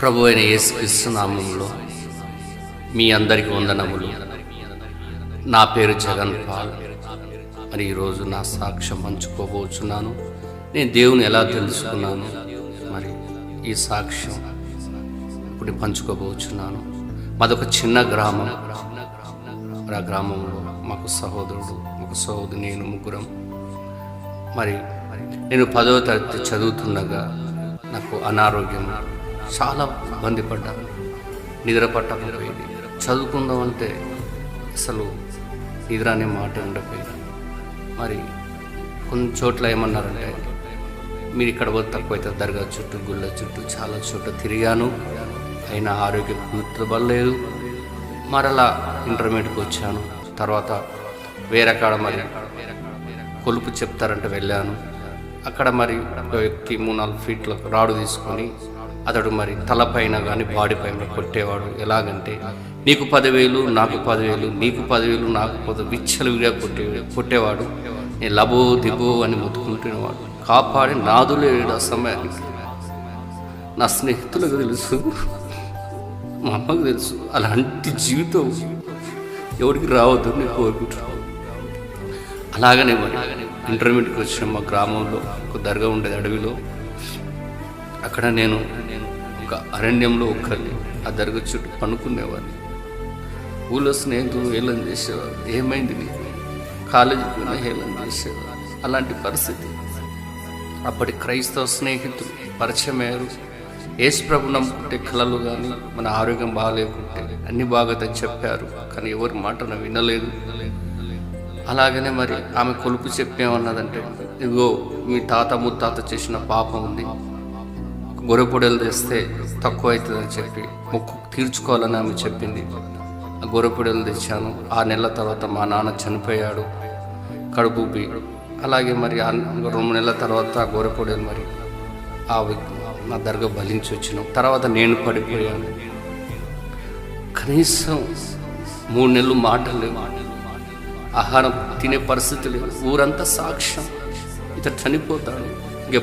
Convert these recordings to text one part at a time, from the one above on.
ప్రభు అయిన యేసుక్రీస్తు నామములో మీ అందరికీ వందనములు. నా పేరు జగన్ పాల్. మరి ఈరోజు నా సాక్ష్యం పంచుకోబోచున్నాను. నేను దేవుని ఎలా తెలుసుకున్నాను, మరి ఈ సాక్ష్యం ఇప్పుడు పంచుకోబోచున్నాను. మాదొక చిన్న గ్రామం. ఆ గ్రామంలో మాకు సహోదరుడు, ఒక సహోదరు, నేను ముగ్గురం. మరి నేను 10వ తరగతి చదువుతుండగా నాకు అనారోగ్యం, చాలా ఇబ్బంది పడ్డాను. నిద్ర పట్టకపోయేది. చదువుకుందామంటే అసలు నిద్ర అనే మాట ఉండకపోయేది. మరి కొన్ని చోట్ల ఏమన్నారంటే, మీరు ఇక్కడ పోతే తక్కువైతే దర్గా చుట్టూ, గుళ్ళ చుట్టూ చాలా చోట్ల తిరిగాను, అయినా ఆరోగ్యం కుదరలేదు. మరలా ఇంటర్మీడియట్కి వచ్చాను. తర్వాత వేరే కాడ మరి కొలుపు చెప్తారంటే వెళ్ళాను. అక్కడ మరి ఒక వ్యక్తి 3-4 ఫీట్ల రాడు తీసుకొని అతడు మరి తలపైన కానీ బాడీ పైన కొట్టేవాడు. ఎలాగంటే, నీకు 10,000, నాకు 10,000, నీకు 10,000, నాకు 10,000, విచ్చలుగా కొట్టేవాడు. నేను లబో దిబో అని ముట్టుకుంటునేవాడు. కాపాడి నాదులేడు. ఆ సమయానికి నా స్నేహితులకు తెలుసు, మా అమ్మకు తెలుసు. అలాంటి జీవితం ఎవరికి రావద్దు నేను కోరుకుంటున్నాను. అలాగనే మరి ఇంటర్మీడియట్కి వచ్చిన మా గ్రామంలో ఒక దర్గా ఉండేది, అడవిలో. అక్కడ నేను ఒక అరణ్యంలో ఒక్కరిని ఆ దర్గా చుట్టూ పనుకునేవాడిని. ఊళ్ళో స్నేహితులు హేళన చేసేవారు. ఏమైంది నీకు, కాలేజీకి హేళన చేసేవారు. అలాంటి పరిస్థితి. అప్పటి క్రైస్తవ స్నేహితులు పరిచయం అయ్యారు. యేసు ప్రభు నమ్ముకుంటే కళలు కానీ, మన ఆరోగ్యం బాగాలేకుంటే అన్ని బాగా చెప్పారు. కానీ ఎవరి మాట వినలేదు. అలాగనే మరి ఆమె కొలుపు చెప్పేమన్నదంటే, ఇదిగో మీ తాత ముత్తాత చేసిన పాపం ఉంది, గొర్రెపొడలు తెస్తే తక్కువ అవుతుందని చెప్పి మొక్కు తీర్చుకోవాలని ఆమె చెప్పింది. ఆ గొర్రెపొడలు తెచ్చాను. 6 నెలల తర్వాత మా నాన్న చనిపోయాడు, కడుపుబ్బి. అలాగే మరి 2 నెలల తర్వాత ఆ గొర్రెపొడలు మరి నా దర్గా బలించి వచ్చినాం. తర్వాత నేను పడిపోయాను. కనీసం 3 నెలలు మాటలు లేవు, ఆహారం తినే పరిస్థితి లేదు. ఊరంతా సాక్ష్యం, ఇతను చనిపోతాడు, ఇక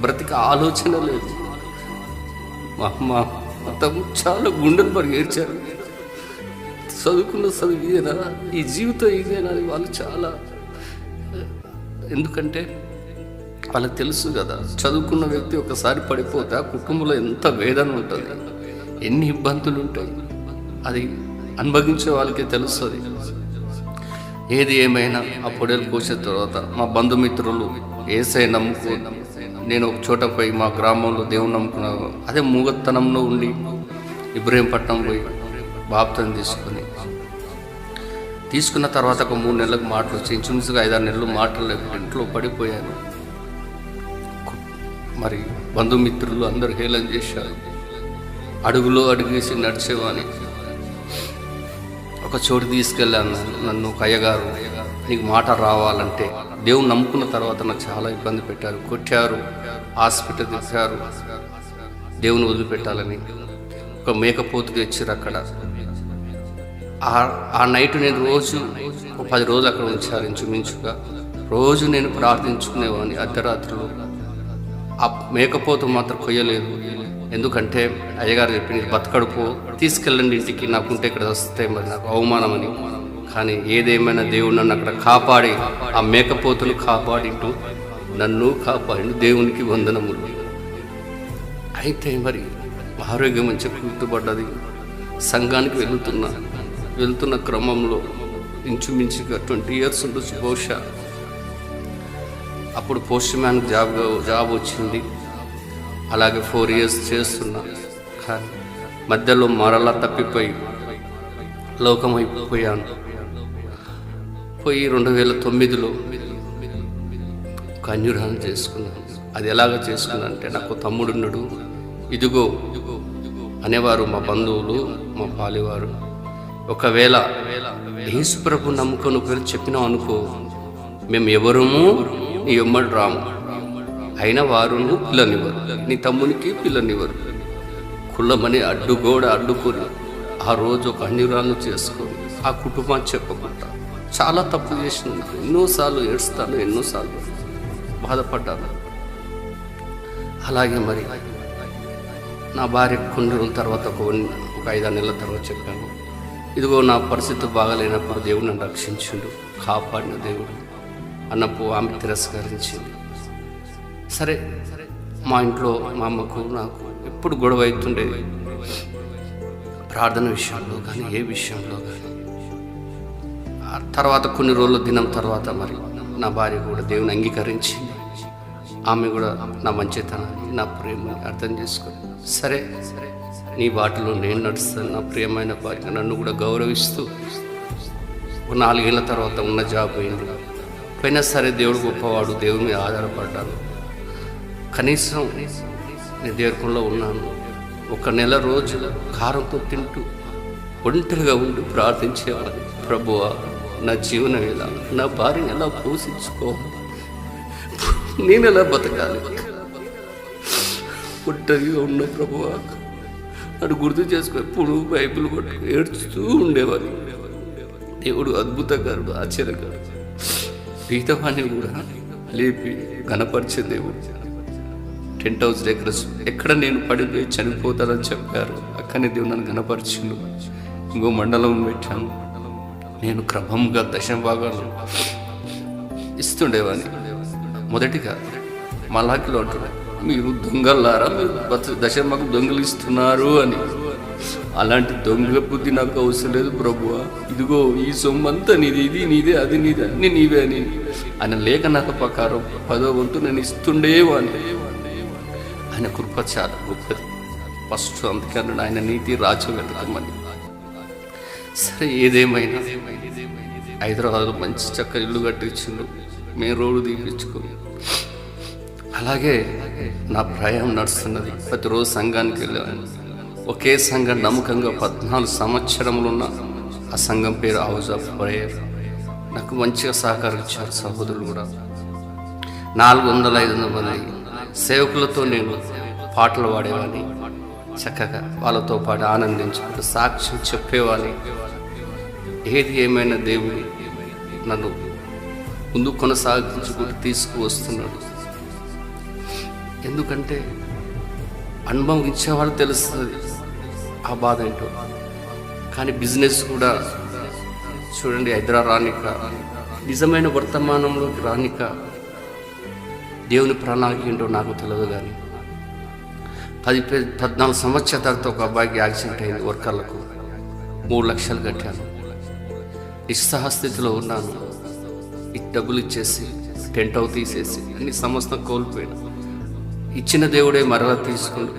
బ్రతిక ఆలోచన లేదు. మా అమ్మ మొత్తం చాలా గుండెలు పడి ఏడ్చారు. చదువుకున్న చదువు ఇదేనా, ఈ జీవితం ఇదేనా అని వాళ్ళు చాలా. ఎందుకంటే వాళ్ళకి తెలుసు కదా, చదువుకున్న వ్యక్తి ఒకసారి పడిపోతే ఆ కుటుంబంలో ఎంత వేదన ఉంటుంది, ఎన్ని ఇబ్బందులు ఉంటాయి, అది అనుభవించే వాళ్ళకే తెలుస్తుంది. ఏది ఏమైనా ఆ పొడేలు కోసిన తర్వాత మా బంధుమిత్రులు ఏసై నమ్ముకు, నేను ఒక చోట పోయి మా గ్రామంలో దేవుని నమ్ముకున్నాను. అదే మూగతనంలో ఉండి ఇబ్రహీంపట్నం పోయి బాప్తిసం తీసుకున్న తర్వాత ఒక 3 నెలలకు మాటలు వచ్చి, ఇంచుమించుగా 5-6 నెలలు మాటలు ఇంట్లో పడిపోయాను. మరి బంధుమిత్రులు అందరూ హేళన చేశారు. అడుగులో అడుగేసి నడిచేవాని. ఒక చోటు తీసుకెళ్ళాను నన్ను. ఒక అయ్యగారు, నీకు మాట రావాలంటే, దేవుని నమ్ముకున్న తర్వాత నాకు చాలా ఇబ్బంది పెట్టారు, కొట్టారు, హాస్పిటల్ తెచ్చారు, దేవుని వదిలిపెట్టాలని. ఒక మేకపోతు తెచ్చారు అక్కడ. ఆ నైట్ నేను రోజు ఒక 10 రోజులు అక్కడ ఉంచారు ఇంచుమించుగా. రోజు నేను ప్రార్థించుకునేవాడిని అర్ధరాత్రులు. ఆ మేకపోతు మాత్రం కొయ్యలేదు. ఎందుకంటే అయ్యగారు చెప్పింది, బతకడుపో తీసుకెళ్ళండి ఇంటికి, నాకుంటే ఇక్కడ వస్తే మరి నాకు అవమానమని. కానీ ఏదేమైనా దేవుడు నన్ను అక్కడ కాపాడి, ఆ మేకపోతును కాపాడింటూ నన్ను కాపాడి, దేవునికి వందనములు. అయితే మరి ఆరోగ్యం మంచిగా గుర్తుపడ్డది. సంఘానికి వెళ్తున్న క్రమంలో ఇంచుమించుగా 20 years ఉండొచ్చు బహుశా. అప్పుడు పోస్ట్ మ్యాన్ జాబ్ వచ్చింది. అలాగే 4 years చేస్తున్నా. కానీ మధ్యలో మరలా తప్పిపోయి లోకమైపోయాను. 2009లో కన్యురాన్ని చేసుకున్నాను. అది ఎలాగ చేసుకున్నా అంటే, నాకు తమ్ముడున్నాడు, ఇదిగో అనేవారు మా బంధువులు, మా పాలివారు. ఒకవేళ యేసు ప్రభు నమ్ముకొని ఒకవేళ చెప్పినాం అనుకో, మేము ఎవరము నీ ఎమ్మడి రాము, అయినా వారు పిల్లనివ్వరు, నీ తమ్మునికి పిల్లనివ్వరు. కులమని అడ్డుకొని ఆ రోజు ఒక అన్యురాలను చేసుకొని ఆ కుటుంబాన్ని చెప్పకుండా చాలా తప్పు చేసినాను. ఎన్నోసార్లు ఏడుస్తాను, ఎన్నోసార్లు బాధపడ్డాను. అలాగే మరి నా భార్య కొన్ని రోజుల తర్వాత ఒక 5-6 నెలల తర్వాత చెప్పాను, ఇదిగో నా పరిస్థితి బాగాలేనప్పుడు దేవుడు నన్ను రక్షించిండు, కాపాడిన దేవుడు అన్నప్పుడు ఆమె తిరస్కరించింది. సరే, మా ఇంట్లో మా అమ్మకు నాకు ఎప్పుడు గొడవ అవుతుండేది, ప్రార్థన విషయంలో కానీ ఏ విషయంలో కానీ. ఆ తర్వాత కొన్ని రోజుల దినం తర్వాత మరి నా భార్య కూడా దేవుని అంగీకరించింది. ఆమె కూడా నా మంచితనాన్ని, నా ప్రేమని అర్థం చేసుకుని, సరే నీ బాటలో నేను నడుస్తాను, నా ప్రియమైన భార్య నన్ను కూడా గౌరవిస్తూ 4 ఏళ్ళ తర్వాత ఉన్న జాబ్ పోయినా సరే దేవుడు గొప్పవాడు, దేవుని మీద ఆధారపడ్డాను. కనీసం నేను దేవునిలో ఉన్నాను. 1 నెల రోజులు కారంతో తింటూ ఒంటరిగా ఉండి ప్రార్థించేవాడిని, ప్రభువా నా జీవనం ఎలా, నా భార్యను ఎలా పోషించుకోవాలి, నేను ఎలా బతకాలి, ఒంటరిగా ఉన్న ప్రభువా అటు గుర్తు చేసుకో. ఎప్పుడు బైబిల్ కొట్టు ఏడ్చుతూ ఉండేవారు. దేవుడు అద్భుతకారుడు, ఆశ్చర్యకారుడు. పీతవాణ్ణి కూడా లేపి గణపరిచే దేవుడు. టెంట్ హౌస్ దగ్గర ఎక్కడ నేను పడిపోయి చనిపోతానని చెప్పారు, అక్కడనే దేవుడు నన్ను గణపరిచిండు. ఇంకో మండలం పెట్టాను. నేను క్రమంగా 10 భాగాలు ఇస్తుండేవాడిని. మొదటిగా మలాకిలో అంటున్నాను, మీరు దొంగలారా, మీరు 10 భాగం దొంగలిస్తున్నారు అని. అలాంటి దొంగ బుద్ధి నాకు అవసరం లేదు ప్రభువా, ఇదిగో ఈ సొమ్మంతా నీది, ఇది నీదే, అది నీదే, అన్ని నీవే అని ఆయన లేఖనాల ప్రకారం 10వ వంతు నేను ఇస్తుండేవాడిని. ఆయన కృప చాలా గొప్పది. ఫస్ట్ అందుకని ఆయన నీతి రాజ్యం వెతకమని. సరే, ఏదేమైనా హైదరాబాద్లో మంచి చక్కని ఇల్లు కట్టించిండు, మేము రోడ్డు తీపించుకుని. అలాగే నా ప్రయాణం నడుస్తున్నది. ప్రతిరోజు సంఘానికి వెళ్ళాను. ఒకే సంఘం నమ్మకంగా 14 సంవత్సరములు ఉన్న ఆ సంఘం పేరు హౌస్ ఆఫ్ ప్రేయర్. నాకు మంచిగా సహకరించారు సహోదరులు కూడా. 400-500 మంది సేవకులతో నేను పాటలు పాడేవాడిని. చక్కగా వాళ్ళతో పాటు ఆనందించుకుంటూ సాక్ష్యం చెప్పేవాడిని. ఏది ఏమైనా దేవుడు నన్ను ముందు కొనసాగించుకుంటూ తీసుకువస్తున్నాడు. ఎందుకంటే అనుభవం ఇచ్చేవాళ్ళు తెలుస్తుంది ఆ బాధ ఏంటో. కానీ బిజినెస్ కూడా చూడండి, హైదరాబాద్ రానిక, నిజమైన వర్తమానంలోకి రానిక దేవుని ప్రణాళిక ఏంటో నాకు తెలియదు. కానీ 14 సంవత్సరాల తర్వాత ఒక అబ్బాయికి యాక్సిడెంట్ అయింది. వర్కర్లకు 3 లక్షలు కట్టాను. నిస్సహ స్థితిలో ఉన్నాను. డబ్బులు ఇచ్చేసి టెంట్ హౌస్ తీసేసి అన్ని సమస్తం కోల్పోయాను. ఇచ్చిన దేవుడే మరలా తీసుకుంటూ,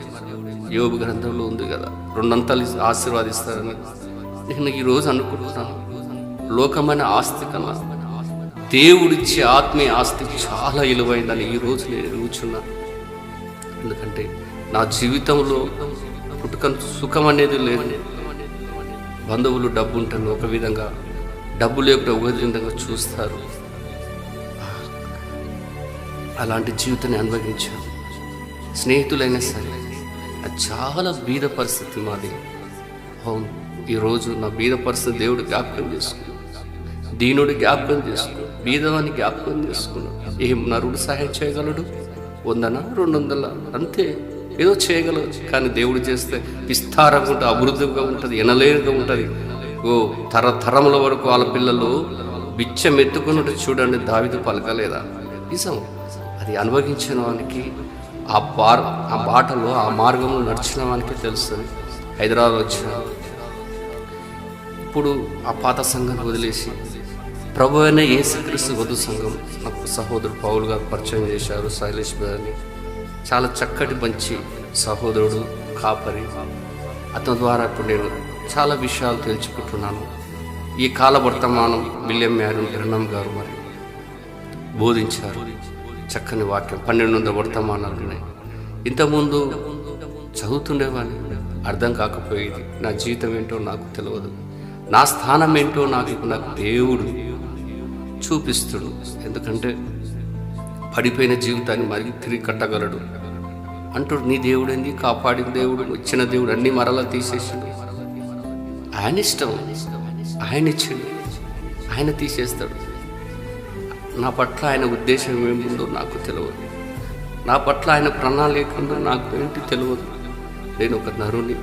యోబు గ్రంథంలో ఉంది కదా, 2 అంతలు ఆశీర్వాదిస్తారని. నేను ఈరోజు అనుకుంటున్నాను, లోకమైన ఆస్తి కన్నా దేవుడిచ్చే ఆత్మీయ ఆస్తి చాలా విలువైందని ఈరోజు నేను ఎరుగుచున్నాను. ఎందుకంటే నా జీవితంలో పుట్టుకను సుఖం అనేది లేదు. బంధువులు డబ్బు ఉంటాను ఒక విధంగా, డబ్బు లేకుండా ఒక విధంగా చూస్తారు. అలాంటి జీవితాన్ని అనుభవించాను. స్నేహితులైనా సరే, అది చాలా బీద పరిస్థితి మాది. అవును, ఈరోజు నా బీద పరిస్థితి దేవుడు జ్ఞాపకం చేసుకున్నాడు, దీనుడు జ్ఞాపకం చేసుకున్నాడు, బీదవాన్ని జ్ఞాపకం చేసుకున్నాడు. ఏం నరుడు సహాయం చేయగలడు? 100-200 అంతే, ఏదో చేయగలరు. కానీ దేవుడు చేస్తే విస్తారంగా ఉంటుంది, అభివృద్ధిగా ఉంటుంది, ఎనలేరుగా ఉంటుంది. తరతరముల వరకు వాళ్ళ పిల్లలు బిచ్చం ఎత్తుకున్నట్టు చూడండి. దావీదు పలకలేదా? నిజం. అది అనుభవించిన వానికి ఆ బాటలో ఆ మార్గంలో నడిచిన వానికి తెలుస్తుంది. హైదరాబాద్ వచ్చిన ఇప్పుడు ఆ పాత సంఘాన్ని వదిలేసి ప్రభు అయిన యేసుక్రీస్తు వధు సంఘం నాకు సహోదరుడు పౌలు గారు పరిచయం చేశారు. శైలేష్ గారిని చాలా చక్కటి మంచి సహోదరుడు, కాపరి. అతని ద్వారా ఇప్పుడు నేను చాలా విషయాలు తెలుసుకుంటున్నాను. ఈ కాల వర్తమానం విలియం మ్యారిన్ బ్రహ్నం గారు మరి బోధించారు చక్కని వాక్యం. 1200 వర్తమానాలు ఉన్నాయి. ఇంతకుముందు చదువుతుండేవాడిని, అర్థం కాకపోయేది. నా జీవితం ఏంటో నాకు తెలియదు, నా స్థానం ఏంటో నాకు దేవుడు చూపిస్తుడు. ఎందుకంటే పడిపోయిన జీవితాన్ని మళ్ళీ తిరిగి కట్టగలడు అంటూ. నీ దేవుడు ఏంది? కాపాడిన దేవుడు, ఇచ్చిన దేవుడు అన్నీ మరలా తీసేసాడు. ఆయన ఇష్టం, ఆయన ఇచ్చిండు, ఆయన తీసేస్తాడు. నా పట్ల ఆయన ఉద్దేశం ఏముందో నాకు తెలియదు, నా పట్ల ఆయన ప్రణాళిక ఉందో నాకు ఏంటి తెలియదు. నేను ఒక నరుని,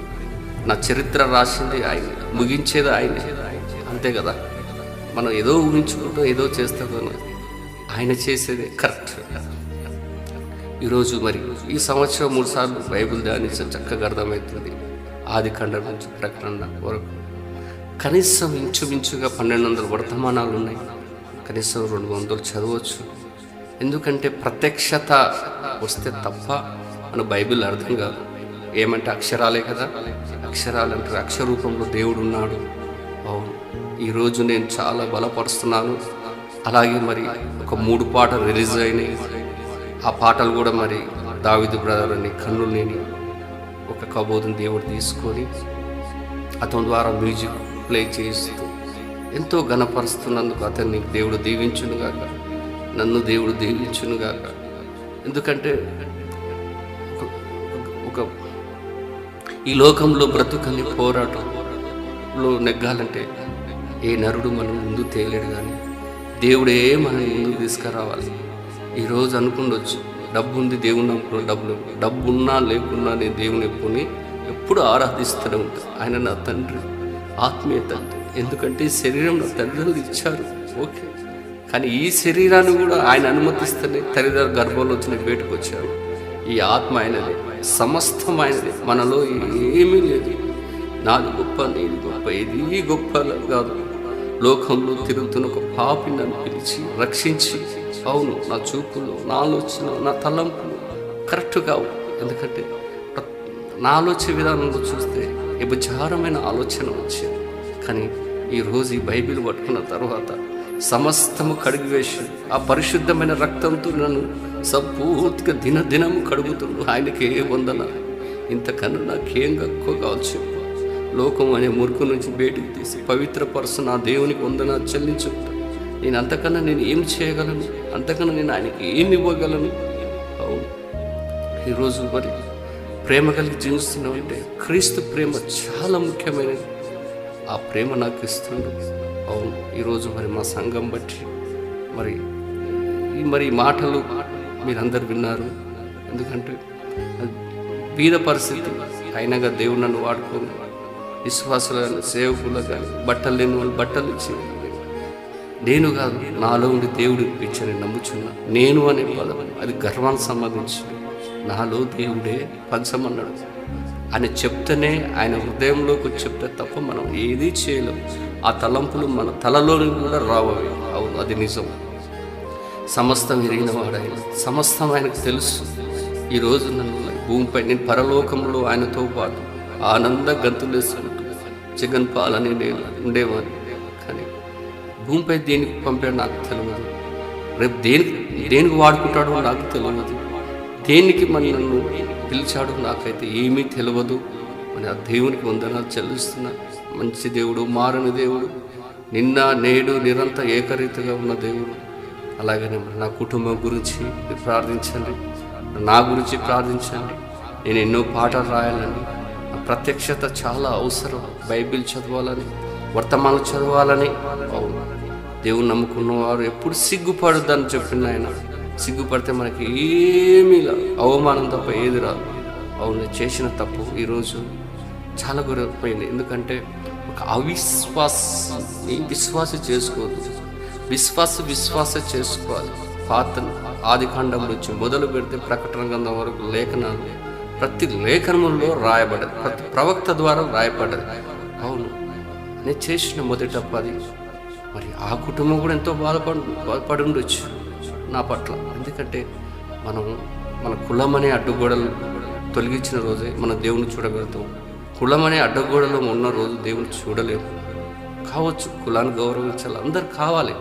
నా చరిత్ర రాసింది ఆయన, ముగించేది ఆయనే. అంతే కదా, మనం ఏదో ఊహించుకుంటూ ఏదో చేస్తాం, ఆయన చేసేదే కరెక్ట్. ఈరోజు మరి ఈ సంవత్సరం 3 సార్లు బైబిల్ ధ్యానించడం చక్కగా అర్థమవుతుంది. ఆదికాండం నుంచి ప్రకటన వరకు కనీసం ఇంచుమించుగా 1200 వర్తమానాలు ఉన్నాయి. కనీసం 200 చదవచ్చు. ఎందుకంటే ప్రత్యక్షత వస్తే తప్ప మన బైబిల్ అర్థం కాదు. ఏమంటే అక్షరాలే కదా, అక్షరాలు అంటే అక్షర రూపంలో దేవుడు ఉన్నాడు. అవును, ఈరోజు నేను చాలా బలపరుస్తున్నాను. అలాగే మరి ఒక 3 పాటలు రిలీజ్ అయినాయి. ఆ పాటలు కూడా మరి దావీదు బ్రదర్ అని కన్నులు లేని ఒక కబోదుని దేవుడు తీసుకొని అతని ద్వారా మ్యూజిక్ ప్లే చేస్తూ ఎంతో ఘనపరుస్తున్నందుకు అతన్ని దేవుడు దీవించునుగాక, నన్ను దేవుడు దీవించునుగాక. ఎందుకంటే ఒక ఈ లోకంలో బ్రతుకని పోరాటంలో నెగ్గాలంటే ఏ నరుడు మనం ముందు తేలేడు, కానీ దేవుడే మనం ముందుకు తీసుకురావాలి. ఈరోజు అనుకుండొచ్చు, డబ్బు ఉంది దేవుని నమ్ముకున్న, డబ్బు ఉన్నా లేకున్నా నేను దేవుని ఎప్పుడు ఆరాధిస్తూనే ఉంటాను. ఆయన నా తండ్రి, ఆత్మీయ తండ్రి. ఎందుకంటే ఈ శరీరం నా తండ్రులు ఇచ్చారు, ఓకే, కానీ ఈ శరీరాన్ని కూడా ఆయన అనుమతిస్తేనే తల్లిదండ్రుల గర్భంలో వచ్చి బయటకు వచ్చారు. ఈ ఆత్మ ఆయనది, సమస్తం ఆయనది, మనలో ఏమీ లేదు. నాది గొప్ప, నీది గొప్ప, ఇది గొప్ప కాదు. లోకంలో తిరుగుతున్న ఒక పాపిని నన్ను పిలిచి రక్షించి, అవును, నా చూపులు, నా ఆలోచన, నా తలంపులు కరెక్ట్ కావు. ఎందుకంటే నా ఆలోచన విధానంలో చూస్తే విచారమైన ఆలోచన వచ్చేది. కానీ ఈరోజు ఈ బైబిల్ పట్టుకున్న తర్వాత సమస్తము కడిగివేసి ఆ పరిశుద్ధమైన రక్తంతో నన్ను సంపూర్తిగా దినదినము కడుగుతున్నాడు. ఆయనకి ఏ వందన, ఇంతకన్నా నాకేం ఎక్కువ కావచ్చు. లోకం అనే మురుకు నుంచి బయటికి తీసి పవిత్రపరుసు నా దేవునికి వందన చెల్లించుకుంటాను. నేను అంతకన్నా నేను ఏం చేయగలను, అంతకన్నా నేను ఆయనకి ఏమి ఇవ్వగలను? అవును, ఈరోజు మరి ప్రేమ కలిగి జీవిస్తున్నామంటే క్రీస్తు ప్రేమ చాలా ముఖ్యమైనది. ఆ ప్రేమ నాకు ఇస్తున్నాడు. అవును, ఈరోజు మరి మా సంఘం బట్టి మరి మాటలు మీరందరు విన్నారు. ఎందుకంటే బీద పరిస్థితి అయినగా దేవుడు నన్ను వాడుకొని విశ్వాసులను, సేవకులుగా, బట్టలు లేని వాళ్ళు బట్టలు ఇచ్చి, నేను కాదు, నాలో ఉండి దేవుడు ఇప్పించని నమ్ముచున్నా. నేను అనే పదం అది గర్వానికి సంబంధించి, నాలో దేవుడే పంచమన్నాడు. ఆయన చెప్తేనే, ఆయన హృదయంలోకి చెప్తే తప్ప మనం ఏదీ చేయలేం. ఆ తలంపులు మన తలలోని కూడా రావవి. అవును, అది నిజం. సమస్తం ఎరిగిన వాడాయన, సమస్తం ఆయనకు తెలుసు. ఈరోజు నన్ను భూమిపై నేను పరలోకంలో ఆయనతో పాటు ఆనంద గంతులేసుకుంటూ జగన్ పాలని నేను ఉండేవాడిని. కానీ భూమిపై దేనికి పంపాడు నాకు తెలియదు. రేపు దేనికి వాడుకుంటాడో నాకు తెలియదు. దేనికి మరి నన్ను పిలిచాడో నాకైతే ఏమీ తెలియదు. మరి ఆ దేవునికి వందనాలు చెల్లిస్తున్నా. మంచి దేవుడు, మారని దేవుడు, నిన్న నేడు నిరంతరం ఏకరీతిగా ఉన్న దేవుడు. అలాగనే మరి నా కుటుంబం గురించి ప్రార్థించండి, నా గురించి ప్రార్థించండి. నేను ఎన్నో పాటలు రాయాలని, ప్రత్యక్షత చాలా అవసరం. బైబిల్ చదవాలని, వర్తమానం చదవాలని. అవును, దేవుని నమ్ముకున్న వారు ఎప్పుడు సిగ్గుపడద్దని చెప్పిన ఆయన. సిగ్గుపడితే మనకి ఏమీ అవమానం తప్ప ఏది రాదు. అవును, చేసిన తప్పు ఈరోజు చాలా గురైపోయింది. ఎందుకంటే ఒక అవిశ్వాసాన్ని విశ్వాస చేసుకోవద్దు, విశ్వాస చేసుకోవాలి. పాత ఆదికాండం నుంచి మొదలు పెడితే ప్రకటన గ్రంథం వరకు లేఖనాలు, ప్రతి లేఖనంలో రాయబడ్డది, ప్రతి ప్రవక్త ద్వారా రాయబడ్డది. అవును, నేను చేసిన మొదటి తప్పది. మరి ఆ కుటుంబం కూడా ఎంతో బాధపడి ఉండొచ్చు నా పట్ల. ఎందుకంటే మన కులం అనే అడ్డుగోడలు తొలగించిన రోజే మన దేవుని చూడగలుగుతాం. కులం అనే అడ్డగోడలో ఉన్న రోజు దేవుని చూడలేము. కావచ్చు, కులాన్ని గౌరవించాలి, అందరు కావాలి.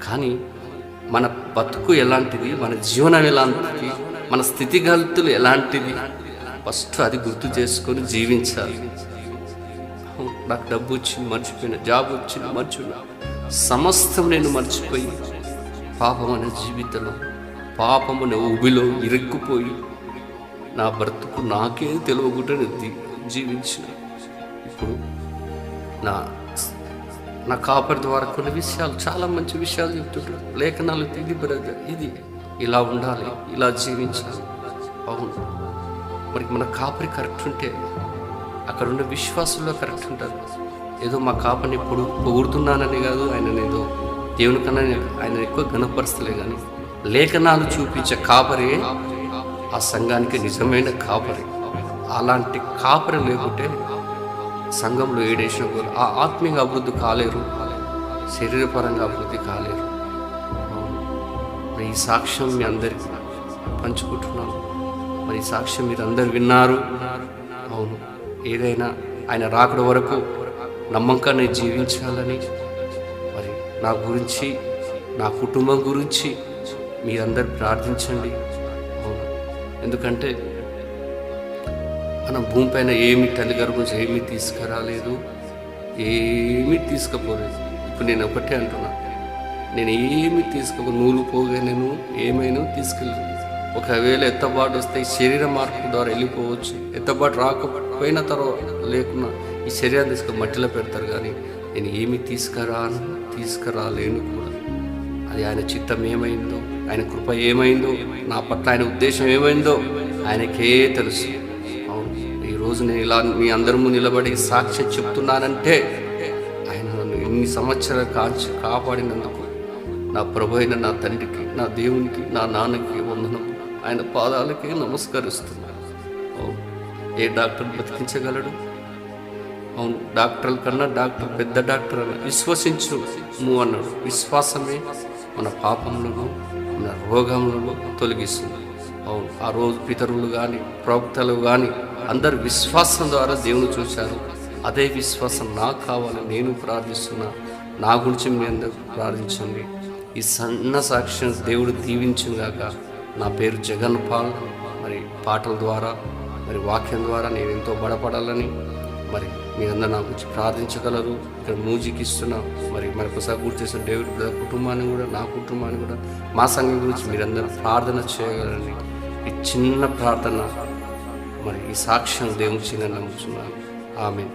కానీ మన బతుకు ఎలాంటిది, మన జీవనం ఎలాంటిది, మన స్థితిగతులు ఎలాంటిది, ఫస్ట్ అది గుర్తు చేసుకొని జీవించాలి. నాకు డబ్బు వచ్చింది మర్చిపోయినా, జాబ్ వచ్చింది మర్చిపోయినా, సమస్తం నేను మర్చిపోయి పాపం అనే జీవితంలో, పాపం అనే ఊబిలో ఇరుక్కుపోయి నా బ్రతుకు నాకే తెలియకుండా జీవించిన. ఇప్పుడు నా కాపరి ద్వారా కొన్ని విషయాలు, చాలా మంచి విషయాలు చెప్తుంటారు. లేఖనాలు ఇది బ్రదర్, ఇది ఇలా ఉండాలి, ఇలా జీవించాలి. అవును, మరి మన కాపరి కరెక్ట్ ఉంటే అక్కడ ఉన్న విశ్వాసంలో కరెక్ట్ ఉంటారు. ఏదో మా కాపరిని పొగుడుతున్నానని కాదు, ఆయన ఏదో దేవుని కన్నా ఆయన ఎక్కువ ఘనపరుస్తలే, కానీ లేఖనాలు చూపించే కాపరి ఆ సంఘానికి నిజమైన కాపరి. అలాంటి కాపరి లేకుంటే సంఘంలో ఏడేసిన కూడా ఆ ఆత్మీయ అభివృద్ధి కాలేరు, శరీరపరంగా అభివృద్ధి కాలేరు. మరి ఈ సాక్ష్యం మీ అందరికీ పంచుకుంటున్నాను. మరి ఈ సాక్ష్యం మీరు అందరు విన్నారు. అవును, ఏదైనా ఆయన రాకడ వరకు నమ్మకాన్ని జీవించాలని, మరి నా గురించి, నా కుటుంబం గురించి మీరందరూ ప్రార్థించండి. అవును, ఎందుకంటే మనం భూమిపైన ఏమి తల్లిగారి గురించి ఏమీ తీసుకురాలేదు, ఏమీ తీసుకుపోలేదు. ఇప్పుడు నేను ఒకటే అంటున్నా, నేను ఏమీ నూలు పోగా నేను ఏమైనా తీసుకెళ్ళాను. ఒకవేళ ఎత్తబాటు వస్తే ఈ శరీర మార్పు ద్వారా వెళ్ళిపోవచ్చు. ఎత్తబాటు రాకపోయిన తర్వాత లేకున్నా ఈ శరీరం తీసుకొని మట్టిలో పెడతారు, కానీ నేను ఏమీ తీసుకురాలేను కూడా. అది ఆయన చిత్తం ఏమైందో, ఆయన కృప ఏమైందో, నా పట్ల ఆయన ఉద్దేశం ఏమైందో ఆయనకే తెలుసు. అవును, ఈరోజు నేను ఇలా మీ అందరి ముందు నిలబడి సాక్ష్యం చెప్తున్నానంటే ఆయన నన్ను ఎన్ని సంవత్సరాలు కాపాడినందుకు నా ప్రభు అయిన నా తండ్రికి, నా దేవునికి, నా నాన్నకి వందనం, ఆయన పాదాలకి నమస్కరిస్తున్నాను. అవును, ఏ డాక్టర్ బతికించగలడు? అవును, డాక్టర్ల కన్నా డాక్టర్ పెద్ద డాక్టర్ అన్న విశ్వసించు నువ్వు అన్నాడు. విశ్వాసమే మన పాపములను, మన రోగములను తొలగిస్తుంది. అవును, ఆ రోజు పితరులు కానీ ప్రవక్తలు కానీ అందరు విశ్వాసం ద్వారా దేవుని చూశారు. అదే విశ్వాసం నాకు కావాలని నేను ప్రార్థిస్తున్నా. నా గురించి మీ అందరూ ప్రార్థించండి. ఈ సన్న సాక్ష్యం దేవుడు దీవించుగాక. నా పేరు జగన్ పాల్. మరి పాటల ద్వారా, మరి వాక్యం ద్వారా నేను ఎంతో బలపడాలని మరి మీరందరూ నా గురించి ప్రార్థించగలరు. ఇక్కడ మ్యూజిక్ ఇస్తున్నా. మరి మరొకసారి గుర్తు చేసిన డేవిడ్ బ్రదర్ కుటుంబాన్ని కూడా, నా కుటుంబాన్ని కూడా, మా సంఘం గురించి మీరందరూ ప్రార్థన చేయగలరని ఈ చిన్న ప్రార్థన, మరి ఈ సాక్ష్యం దేవుని చిన్న నమ్ముతున్నాను. ఆమేన్.